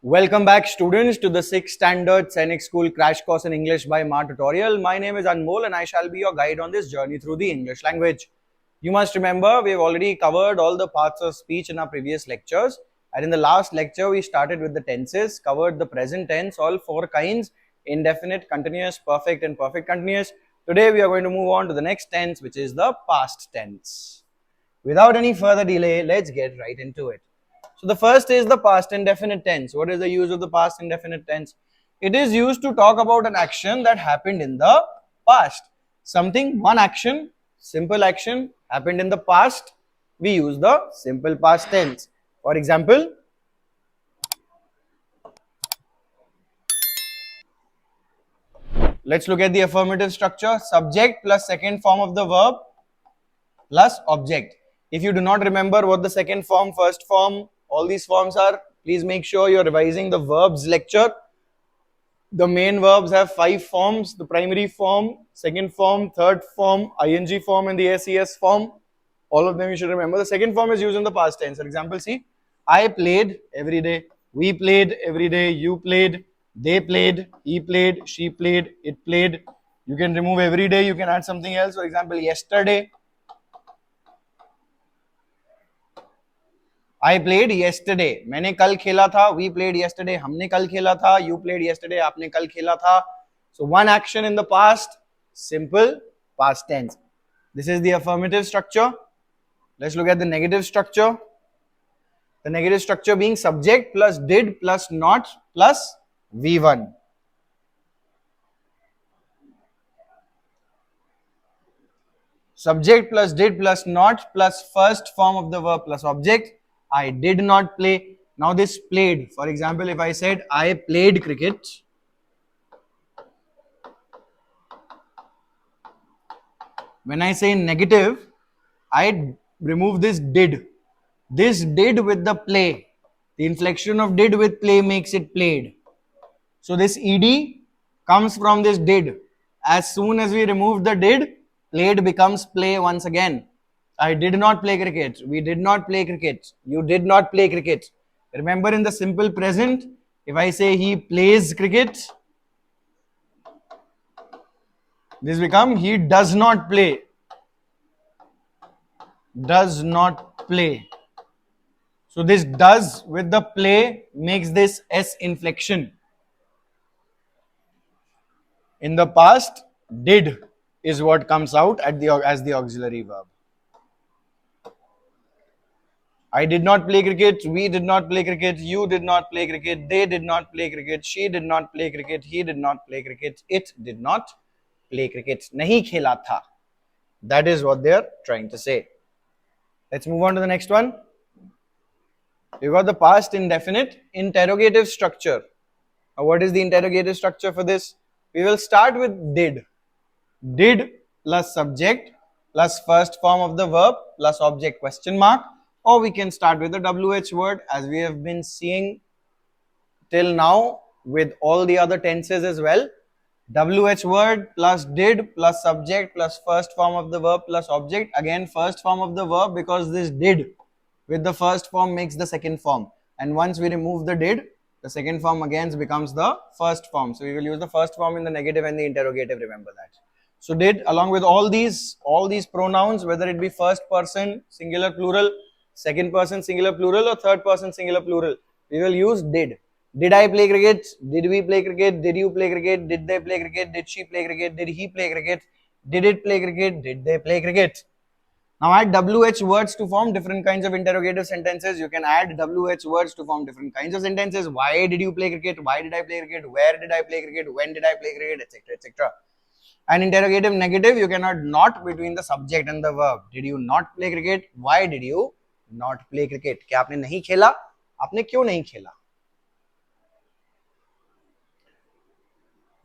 Welcome back, students, to the 6th Standard Sainik School Crash Course in English by Ma tutorial. My name is Anmol and I shall be your guide on this journey through the English language. You must remember, we have already covered all the parts of speech in our previous lectures. And in the last lecture, we started with the tenses, covered the present tense, all four kinds: indefinite, continuous, perfect, and perfect continuous. Today, we are going to move on to the next tense, which is the past tense. Without any further delay, let's get right into it. So the first is the past indefinite tense. What is the use of the past indefinite tense? It is used to talk about an action that happened in the past. One action, simple action happened in the past. We use the simple past tense. For example, let's look at the affirmative structure. Subject plus second form of the verb plus object. If you do not remember what the second form, first form, all these forms are, please make sure you're revising the verbs lecture. The main verbs have 5 forms: the primary form, second form, third form, ing form, and the SES form. All of them you should remember. The second form is used in the past tense. For example, see, I played every day, we played every day, you played, they played, he played, she played, it played. You can remove every day, you can add something else. For example, yesterday, I played yesterday. मैंने कल खेला था. We played yesterday. हमने कल खेला था. You played yesterday. आपने कल खेला था. So one action in the past, simple past tense. This is the affirmative structure. Let's look at the negative structure. The negative structure being subject plus did plus not plus V1. Subject plus did plus not plus first form of the verb plus object. I did not play. Now this played. For example, if I said I played cricket, when I say negative, I remove this did. This did with the play. The inflection of did with play makes it played. So this ed comes from this did. As soon as we remove the did, played becomes play once again. I did not play cricket. We did not play cricket. You did not play cricket. Remember, in the simple present, if I say he plays cricket, this becomes he does not play. Does not play. So this does with the play makes this S inflection. In the past, did is what comes out as the auxiliary verb. I did not play cricket, we did not play cricket, you did not play cricket, they did not play cricket, she did not play cricket, he did not play cricket, it did not play cricket. Nahi khela tha. That is what they are trying to say. Let's move on to the next one. We've got the past indefinite interrogative structure. Now, what is the interrogative structure for this? We will start with did. Did plus subject plus first form of the verb plus object question mark. Or we can start with the WH word, as we have been seeing till now with all the other tenses as well. WH word plus did plus subject plus first form of the verb plus object. Again, first form of the verb, because this did with the first form makes the second form. And once we remove the did, the second form again becomes the first form. So we will use the first form in the negative and the interrogative, remember that. So did, along with all these pronouns, whether it be first person singular plural, second person singular plural, or third person singular plural, we will use did. Did I play cricket? Did we play cricket? Did you play cricket? Did they play cricket? Did she play cricket? Did he play cricket? Did it play cricket? Did they play cricket? Now add WH words to form different kinds of interrogative sentences. You can add WH words to form different kinds of sentences. Why did you play cricket? Why did I play cricket? Where did I play cricket? When did I play cricket? Etc. etc. And interrogative negative, you cannot not between the subject and the verb. Did you not play cricket? Why did you not play cricket? क्या आपने नहीं खेला? आपने क्यों नहीं खेला?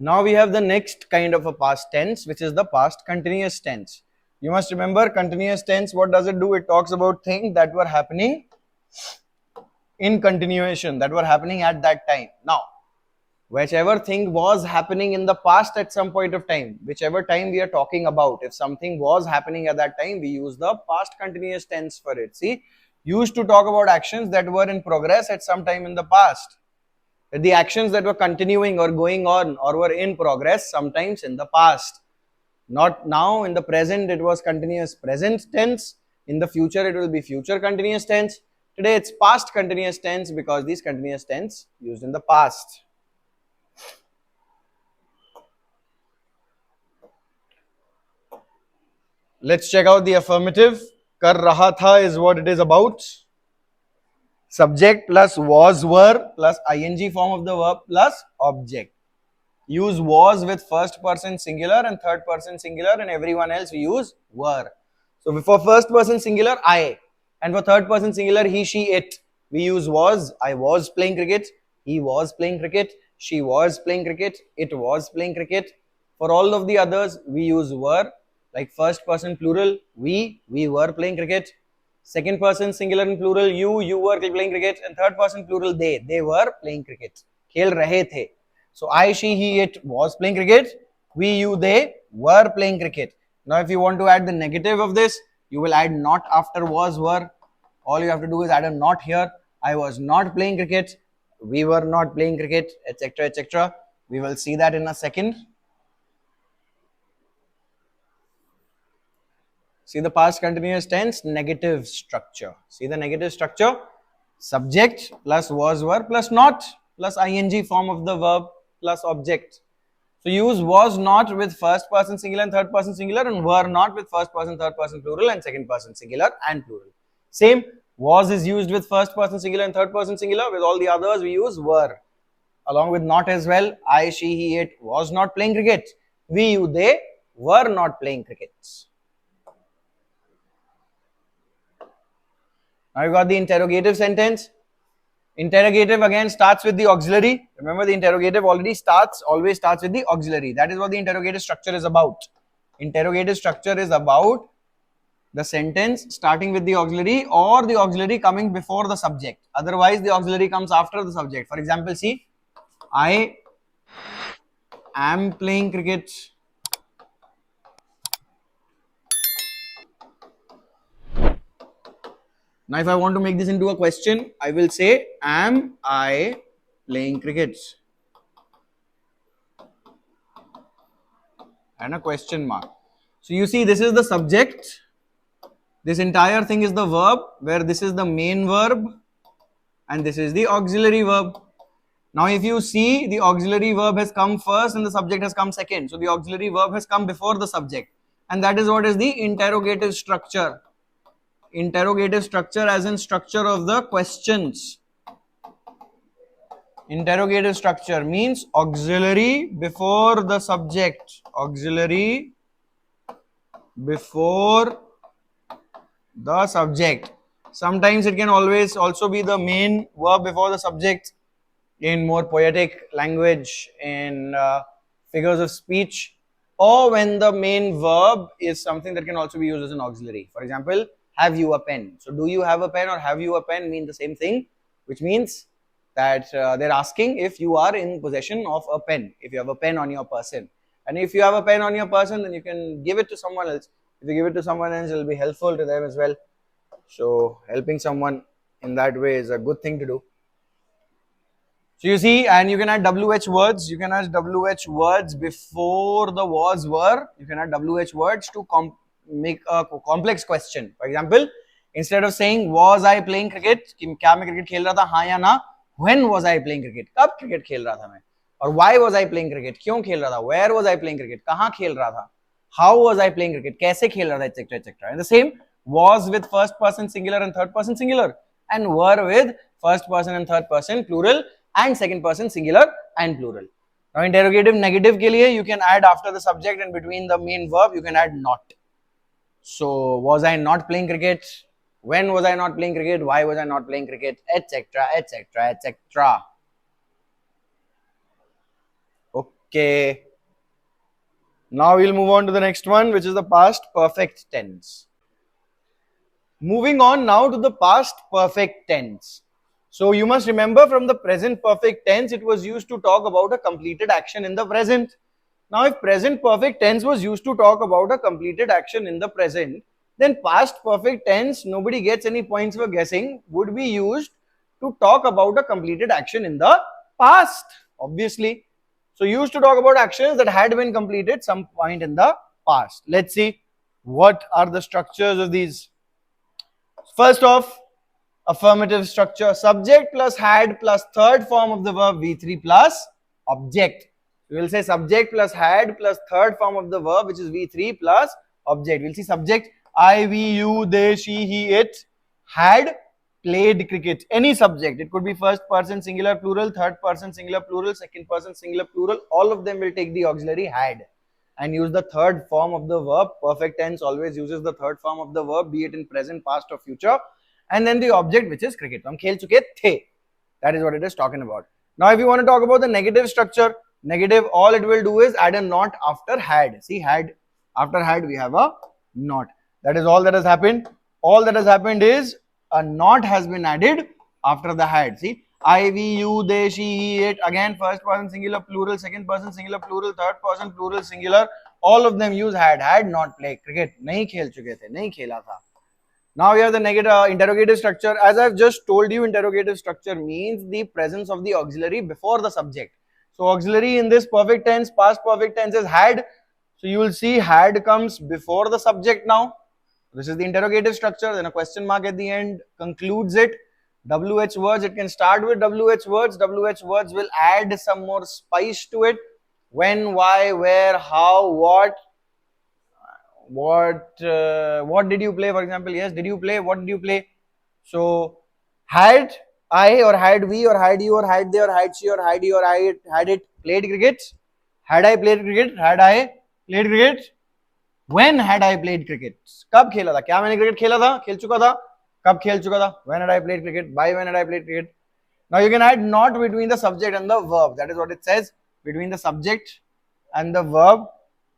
Now we have the next kind of a past tense, which is the past continuous tense. You must remember, continuous tense, what does it do? It talks about things that were happening in continuation, that were happening at that time. Now, whichever thing was happening in the past at some point of time, whichever time we are talking about, if something was happening at that time, we use the past continuous tense for it. See, used to talk about actions that were in progress at some time in the past. That the actions that were continuing or going on or were in progress sometimes in the past. Not now, in the present it was continuous present tense. In the future it will be future continuous tense. Today it's past continuous tense because these continuous tense used in the past. Let's check out the affirmative. Kar raha tha is what it is about. Subject plus was were plus ing form of the verb plus object. Use was with first person singular and third person singular, and everyone else we use were. So for first person singular, I, and for third person singular, he, she, it, we use was. I was playing cricket, he was playing cricket, she was playing cricket, it was playing cricket. For all of the others, we use were. Like first person plural, we were playing cricket. Second person singular and plural, you were playing cricket, and third person plural, they were playing cricket. खेल रहे थे. So I, she, he, it was playing cricket. We, you, they were playing cricket. Now if you want to add the negative of this, you will add not after was, were. All you have to do is add a not here. I was not playing cricket. We were not playing cricket, etc., etc. We will see that in a second. See the past continuous tense, negative structure. See the negative structure? Subject plus was, were plus not plus ing form of the verb plus object. So use was not with first person singular and third person singular, and were not with first person, third person plural, and second person singular and plural. Same, was is used with first person singular and third person singular. With all the others we use were. Along with not as well. I, she, he, it was not playing cricket. We, you, they were not playing cricket. Now you got the interrogative sentence. Interrogative again starts with the auxiliary. Remember, the interrogative always starts with the auxiliary. That is what the interrogative structure is about. Interrogative structure is about the sentence starting with the auxiliary or the auxiliary coming before the subject. Otherwise, the auxiliary comes after the subject. For example, see, I am playing cricket. Now, if I want to make this into a question, I will say, am I playing cricket? And a question mark. So you see, this is the subject. This entire thing is the verb, where this is the main verb and this is the auxiliary verb. Now if you see, the auxiliary verb has come first and the subject has come second. So the auxiliary verb has come before the subject, and that is what is the interrogative structure. Interrogative structure as in structure of the questions. Interrogative structure means auxiliary before the subject. Auxiliary before the subject. Sometimes it can always also be the main verb before the subject in more poetic language, in figures of speech, or when the main verb is something that can also be used as an auxiliary. For example, have you a pen? So do you have a pen or have you a pen mean the same thing, which means that they're asking if you are in possession of a pen, if you have a pen on your person. And if you have a pen on your person, then you can give it to someone else. If you give it to someone else, it will be helpful to them as well. So helping someone in that way is a good thing to do. So you see, and you can add WH words. You can add WH words before the was, were. You can add WH words to make a complex question. For example, instead of saying was I playing cricket, क्या मैं cricket खेल रहा था, हाँ या ना? When was I playing cricket? कब cricket खेल रहा था मैं? और why was I playing cricket? क्यों खेल रहा था? Where was I playing cricket? कहाँ खेल रहा था? How was I playing cricket? कैसे खेल रहा था, etc., etc. And the same was with first person singular and third person singular, and were with first person and third person plural, and second person singular and plural. Now interrogative negative के लिए you can add after the subject and between the main verb you can add not. So was I not playing cricket? When was I not playing cricket? Why was I not playing cricket? Etc., etc., etc. Okay. Now we'll move on to the next one, which is the past perfect tense. Moving on now to the past perfect tense. So you must remember, from the present perfect tense, it was used to talk about a completed action in the present. Now if present perfect tense was used to talk about a completed action in the present, then past perfect tense, nobody gets any points for guessing, would be used to talk about a completed action in the past, obviously. So used to talk about actions that had been completed some point in the past. Let's see what are the structures of these. First off, affirmative structure, subject plus had plus third form of the verb V3 plus object. We will say subject plus had plus third form of the verb, which is V3 plus object. We'll see subject, I, we, you, they, she, he, it had played cricket. Any subject. It could be first person singular plural, third person singular plural, second person singular plural. All of them will take the auxiliary had and use the third form of the verb. Perfect tense always uses the third form of the verb, be it in present, past or future. And then the object, which is cricket. हम खेल चुके थे. That is what it is talking about. Now if you want to talk about the negative structure, negative, all it will do is add a not after had. See, had, after had we have a not. That is all that has happened. All that has happened is a not has been added after the had. See, I, we, you, they, she, he, it. Again, first person singular plural, second person singular plural, third person plural singular. All of them use had. Had not played cricket. नहीं खेल चुके थे, नहीं खेला था. Now we have the negative interrogative structure. As I've just told you, interrogative structure means the presence of the auxiliary before the subject. So auxiliary in this perfect tense, past perfect tense is had. So you will see had comes before the subject now. This is the interrogative structure. Then a question mark at the end concludes it. WH words, it can start with WH words. WH words will add some more spice to it. When, why, where, how, what did you play, for example? Yes, did you play? What did you play? So had I or had we or had you or had they or had she or had he or I had it played cricket? Had I played cricket? Had I played cricket? When had I played cricket? कब खेला था? क्या मैंने cricket खेला था? खेल चुका था? कब खेल चुका था? When had I played cricket? By when had I played cricket? Now you can add not between the subject and the verb. That is what it says. Between the subject and the verb,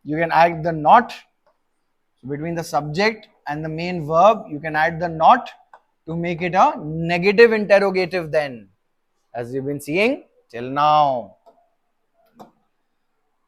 you can add the not. So between the subject and the main verb, you can add the not to make it a negative interrogative then, as we've been seeing till now.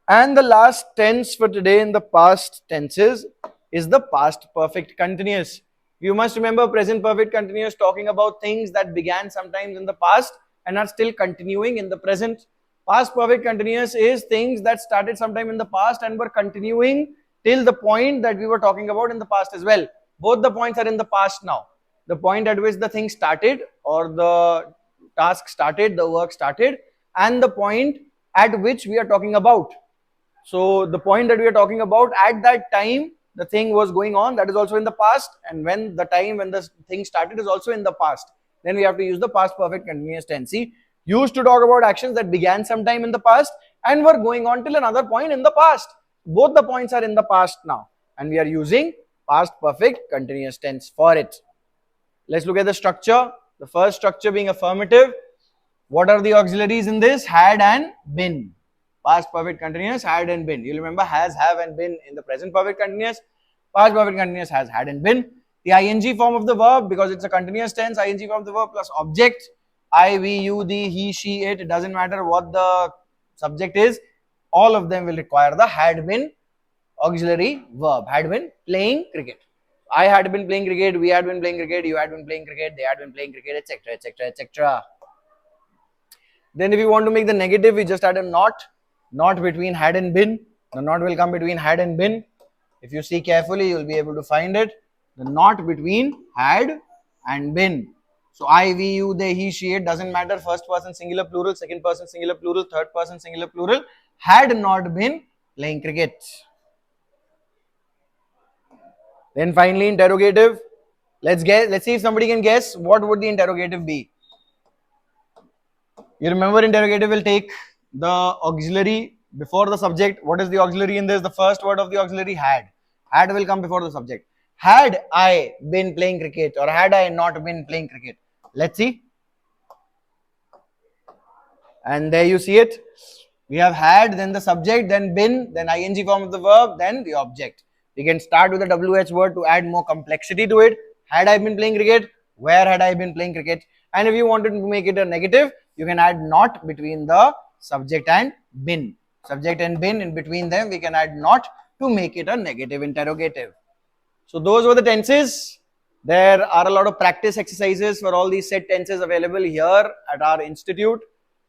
And the last tense for today in the past tenses is the past perfect continuous. You must remember present perfect continuous talking about things that began sometimes in the past and are still continuing in the present. Past perfect continuous is things that started sometime in the past and were continuing till the point that we were talking about in the past as well. Both the points are in the past now. The point at which the thing started or the task started, the work started, and the point at which we are talking about. So the point that we are talking about, at that time the thing was going on, that is also in the past, and when the time when the thing started is also in the past. Then we have to use the past perfect continuous tense. See, used to talk about actions that began sometime in the past and were going on till another point in the past. Both the points are in the past now, and we are using past perfect continuous tense for it. Let's look at the structure. The first structure being affirmative. What are the auxiliaries in this? Had and been. Past perfect continuous, had and been. You'll remember has, have and been in the present perfect continuous. Past perfect continuous has, had and been. The ing form of the verb, because it's a continuous tense, ing form of the verb plus object. I, we, you, the, he, she, it doesn't matter what the subject is. All of them will require the had been auxiliary verb. Had been playing cricket. I had been playing cricket, we had been playing cricket, you had been playing cricket, they had been playing cricket, etc., etc., etc. Then if you want to make the negative, we just add a not between had and been. The not will come between had and been. If you see carefully, you will be able to find it. The not between had and been. So I, we, you, they, he, she, it doesn't matter. First person singular plural, second person singular plural, third person singular plural. Had not been playing cricket. Then finally interrogative. Let's see if somebody can guess what would the interrogative be. You remember interrogative will take the auxiliary before the subject. What is the auxiliary in this? The first word of the auxiliary had. Had will come before the subject. Had I been playing cricket or had I not been playing cricket? Let's see. And there you see it. We have had, then the subject, then been, then ing form of the verb, then the object. We can start with the WH word to add more complexity to it. Had I been playing cricket? Where had I been playing cricket? And if you wanted to make it a negative, you can add not between the subject and been. Subject and been, in between them, we can add not to make it a negative interrogative. So those were the tenses. There are a lot of practice exercises for all these set tenses available here at our institute.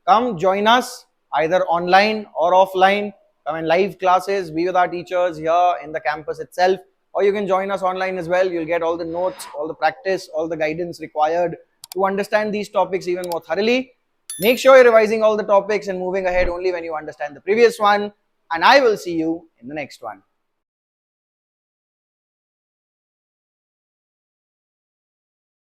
Come join us either online or offline. Come in live classes, be with our teachers here in the campus itself, or you can join us online as well. You'll get all the notes, all the practice, all the guidance required to understand these topics even more thoroughly. Make sure you're revising all the topics and moving ahead only when you understand the previous one. And I will see you in the next one.